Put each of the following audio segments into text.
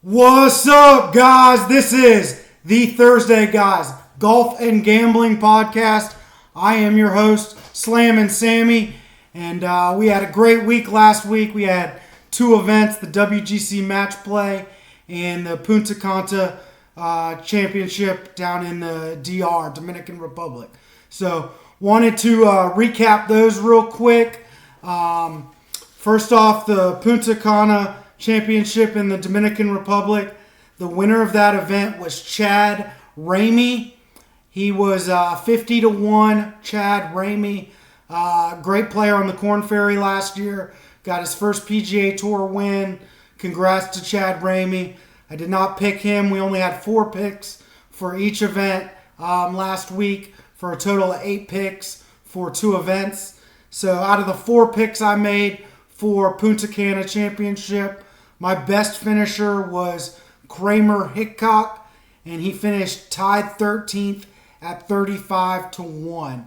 What's up, guys? This is the Thursday Guys Golf and Gambling Podcast. I am your host, Slammin' Sammy, and we had a great week last week. We had two events, the WGC Match Play and the Punta Cana Championship down in the DR, Dominican Republic. So, wanted to recap those real quick. First off, the Punta Cana Championship in the Dominican Republic. The winner of that event was Chad Ramey. He was 50-1. Chad Ramey, great player on the Korn Ferry last year. Got his first PGA Tour win. Congrats to Chad Ramey. I did not pick him. We only had 4 picks for each event last week for a total of 8 picks for 2 events. So out of the 4 picks I made for Punta Cana Championship, my best finisher was Kramer Hickok, and he finished tied 13th at 35-1.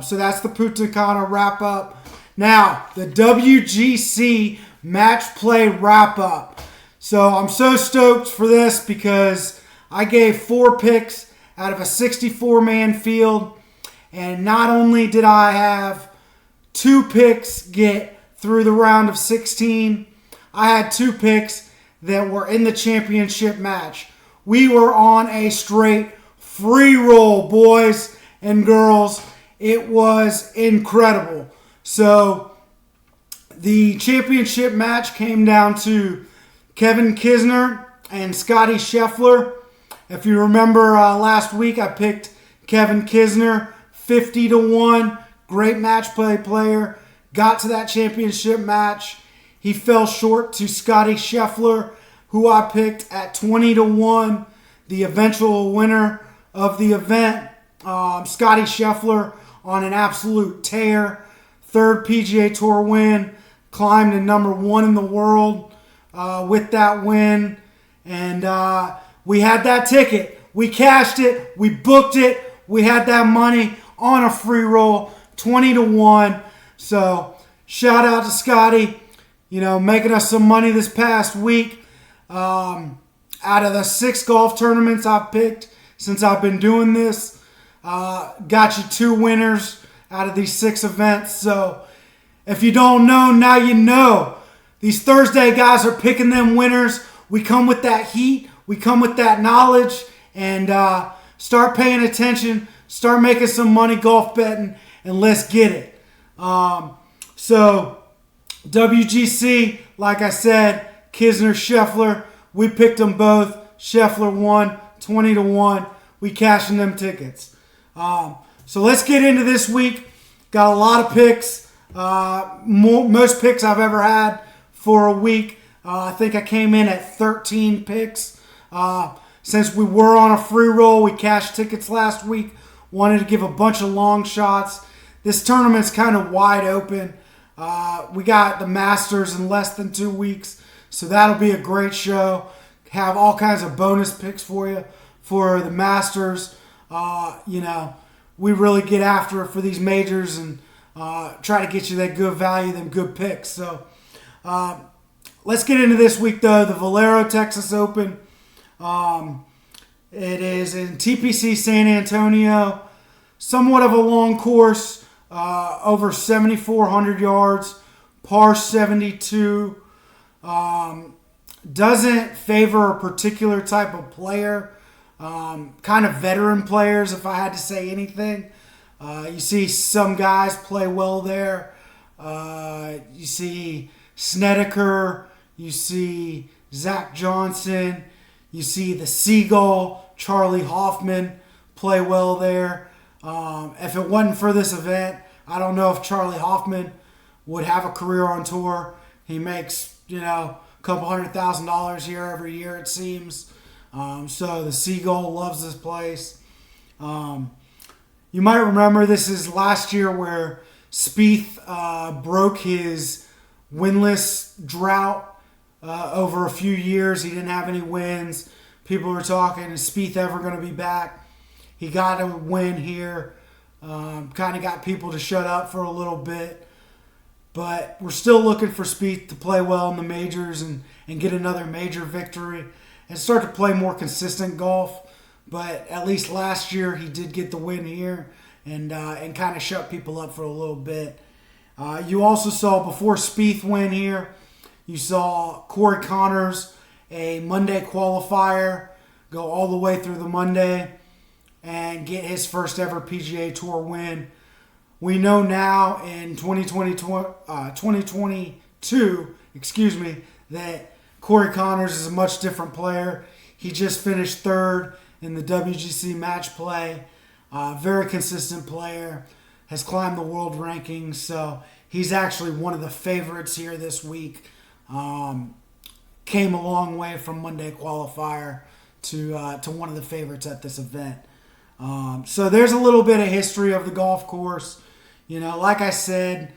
So that's the Punta Cana wrap-up. Now, the WGC Match Play wrap-up. So I'm so stoked for this because I gave 4 picks out of a 64-man field, and not only did I have 2 picks get through the round of 16, I had 2 picks that were in the championship match. We were on a straight free roll, boys and girls. It was incredible. So the championship match came down to Kevin Kisner and Scotty Scheffler. If you remember last week, I picked Kevin Kisner, 50-1, great match play player. Got to that championship match. He fell short to Scotty Scheffler, who I picked at 20-1, the eventual winner of the event. Scotty Scheffler on an absolute tear. 3rd PGA Tour win. Climbed to number 1 in the world with that win. And we had that ticket. We cashed it. We booked it. We had that money on a free roll, 20-1. So shout out to Scotty. Making us some money this past week. Out of the 6 golf tournaments I've picked since I've been doing this, got you 2 winners out of these 6 events. So if you don't know, now you know. These Thursday guys are picking them winners. We come with that heat. We come with that knowledge. And start paying attention. Start making some money golf betting. And let's get it. So WGC, like I said, Kisner, Scheffler, we picked them both. Scheffler won 20-1. We cashing them tickets. So let's get into this week. Got a lot of picks. Most picks I've ever had for a week. I think I came in at 13 picks. Since we were on a free roll, we cashed tickets last week. Wanted to give a bunch of long shots. This tournament's kind of wide open. We got the Masters in less than 2 weeks, so that'll be a great show. Have all kinds of bonus picks for you for the Masters. We really get after it for these majors and try to get you that good value, them good picks. So let's get into this week, though. The Valero Texas Open. It is in TPC San Antonio. Somewhat of a long course. Over 7,400 yards, par 72. Doesn't favor a particular type of player. Kind of veteran players, if I had to say anything. You see some guys play well there. You see Snedeker. You see Zach Johnson. You see the Seagull, Charlie Hoffman, play well there. If it wasn't for this event, I don't know if Charlie Hoffman would have a career on tour. He makes, a couple $100,000 here every year, it seems. So the Seagull loves this place. You might remember this is last year where Spieth broke his winless drought over a few years. He didn't have any wins. People were talking, is Spieth ever going to be back? He got a win here. Kind of got people to shut up for a little bit. But we're still looking for Spieth to play well in the majors and get another major victory and start to play more consistent golf. But at least last year he did get the win here and kind of shut people up for a little bit. You also saw before Spieth win here, you saw Corey Connors, a Monday qualifier, go all the way through the Monday and get his first ever PGA Tour win. We know now in 2022, that Corey Connors is a much different player. He just finished third in the WGC match play. Very consistent player. Has climbed the world rankings. So he's actually one of the favorites here this week. Came a long way from Monday qualifier to one of the favorites at this event. So there's a little bit of history of the golf course. Like I said,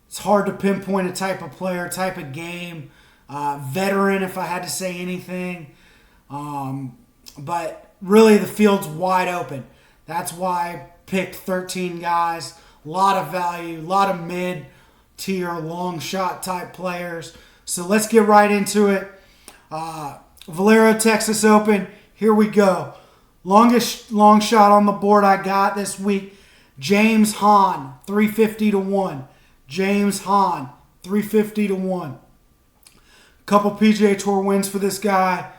it's hard to pinpoint a type of player, type of game. Veteran, if I had to say anything. But really the field's wide open. That's why I picked 13 guys. A lot of value, a lot of mid-tier, long shot type players. So let's get right into it. Valero, Texas Open. Here we go. Longest long shot on the board I got this week. James Hahn, 350-1. James Hahn, 350-1. Couple PGA Tour wins for this guy.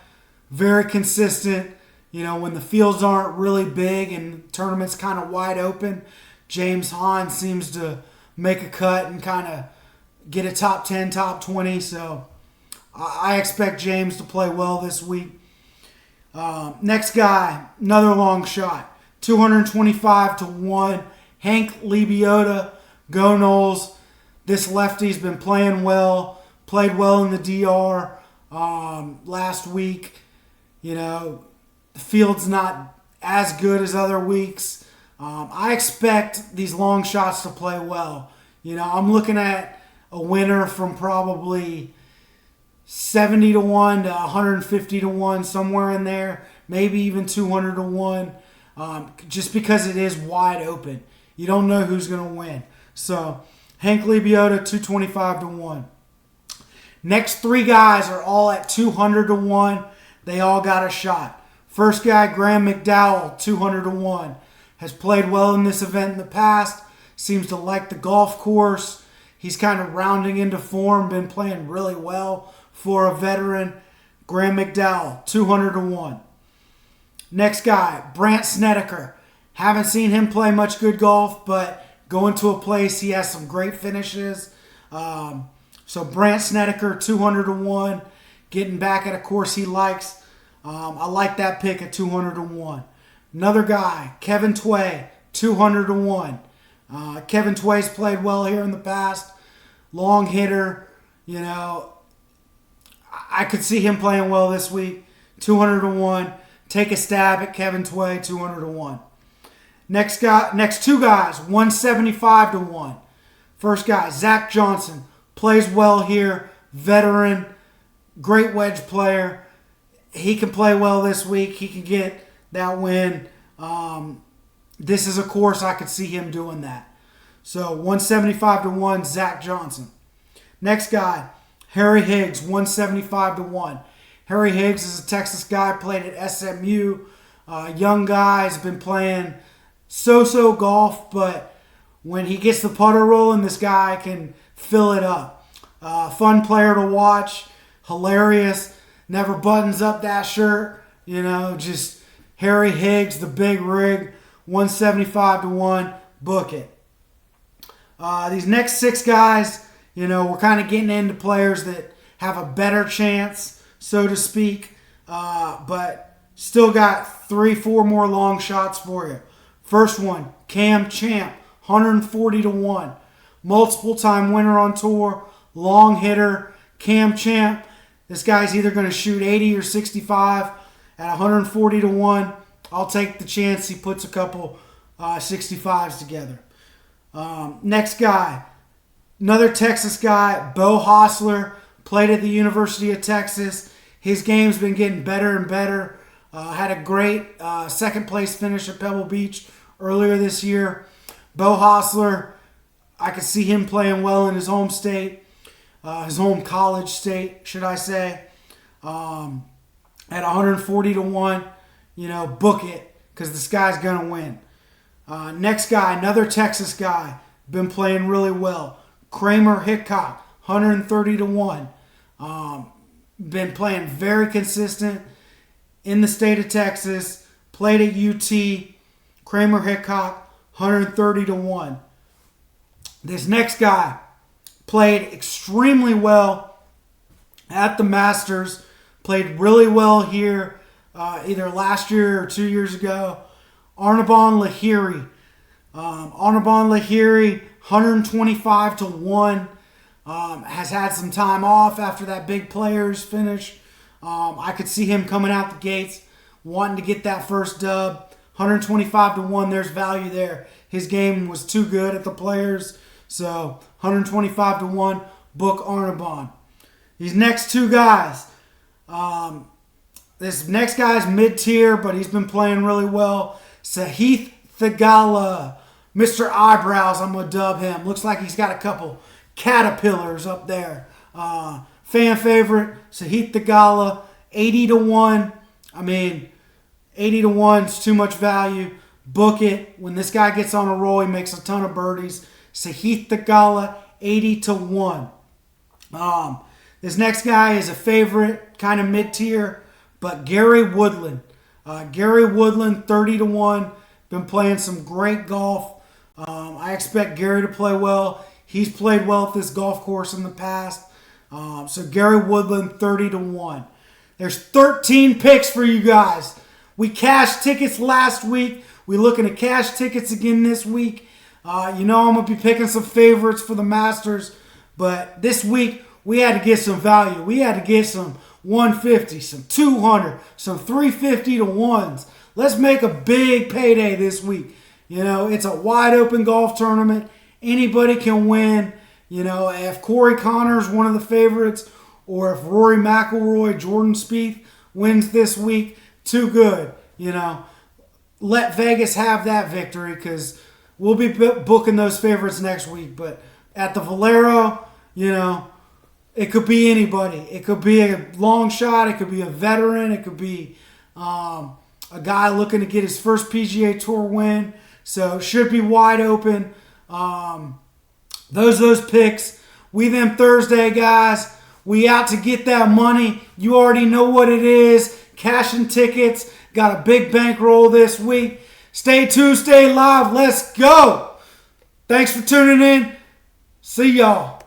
Very consistent. When the fields aren't really big and tournaments kind of wide open, James Hahn seems to make a cut and kind of get a top 10, top 20. So I expect James to play well this week. Next guy, another long shot. 225-1. Hank Lebioda, go Noles. This lefty's been playing well. Played well in the DR last week. The field's not as good as other weeks. I expect these long shots to play well. I'm looking at a winner from probably 70-1 to 150-1, somewhere in there. Maybe even 200-1. Just because it is wide open. You don't know who's going to win. So, Hank Lebioda, 225-1. Next three guys are all at 200-1. They all got a shot. First guy, Graham McDowell, 200-1. Has played well in this event in the past. Seems to like the golf course. He's kind of rounding into form. Been playing really well for a veteran. Graham McDowell, 200-1. Next guy, Brant Snedeker. Haven't seen him play much good golf, but going to a place he has some great finishes. So Brant Snedeker, 200-1. Getting back at a course he likes. I like that pick at 200-1. Another guy, Kevin Tway, 200-1. Kevin Tway's played well here in the past. Long hitter. I could see him playing well this week. 200-1. Take a stab at Kevin Tway, 200-1. Next two guys, 175-1. First guy, Zach Johnson. Plays well here. Veteran. Great wedge player. He can play well this week. He can get that win. This is a course I could see him doing that. So 175-1, Zach Johnson. Next guy, Harry Higgs, 175-1. Harry Higgs is a Texas guy, played at SMU. Young guy, has been playing so-so golf, but when he gets the putter rolling, this guy can fill it up. Fun player to watch. Hilarious. Never buttons up that shirt. Just Harry Higgs, the big rig, 175-1. Book it. These next six guys, we're kind of getting into players that have a better chance, so to speak, but still got 3-4 more long shots for you. First one, Cam Champ, 140-1. Multiple time winner on tour, long hitter, Cam Champ. This guy's either going to shoot 80 or 65 at 140-1. I'll take the chance he puts a couple 65s together. Next guy, another Texas guy, Beau Hossler, played at the University of Texas. His game's been getting better and better. Had a great second place finish at Pebble Beach earlier this year. Beau Hossler, I could see him playing well in his home state, his home college state, should I say. At 140 to 1, book it because this guy's going to win. Next guy, another Texas guy, been playing really well. Kramer Hickok, 130 to 1. Been playing very consistent in the state of Texas. Played at UT. Kramer Hickok, 130 to 1. This next guy played extremely well at the Masters. Played really well here either last year or 2 years ago. Arnaban Lahiri. Arnaban Lahiri, 125 to 1. Has had some time off after that big players finish. I could see him coming out the gates, wanting to get that first dub. 125 to 1, there's value there. His game was too good at the players. So 125 to 1, book Arnaban. These next two guys. This next guy's mid-tier, but he's been playing really well. Sahith Theegala. Mr. Eyebrows, I'm going to dub him. Looks like he's got a couple caterpillars up there. Fan favorite, Sahith Theegala, 80 to 1. 80 to 1 is too much value. Book it. When this guy gets on a roll, he makes a ton of birdies. Sahith Theegala, 80 to 1. This next guy is a favorite, kind of mid-tier, but Gary Woodland. Gary Woodland, 30 to 1. Been playing some great golf. I expect Gary to play well. He's played well at this golf course in the past. So Gary Woodland, 30 to 1. There's 13 picks for you guys. We cashed tickets last week. We're looking to cash tickets again this week. I'm going to be picking some favorites for the Masters. But this week, we had to get some value. We had to get some 150, some 200, some 350 to 1s. Let's make a big payday this week. It's a wide open golf tournament. Anybody can win. If Corey Connor's one of the favorites, or if Rory McIlroy, Jordan Spieth wins this week, too good. Let Vegas have that victory because we'll be booking those favorites next week. But at the Valero, it could be anybody. It could be a long shot. It could be a veteran. It could be a guy looking to get his first PGA Tour win. So it should be wide open. Those picks. We them Thursday, guys. We out to get that money. You already know what it is. Cashing tickets. Got a big bankroll this week. Stay tuned. Stay live. Let's go. Thanks for tuning in. See y'all.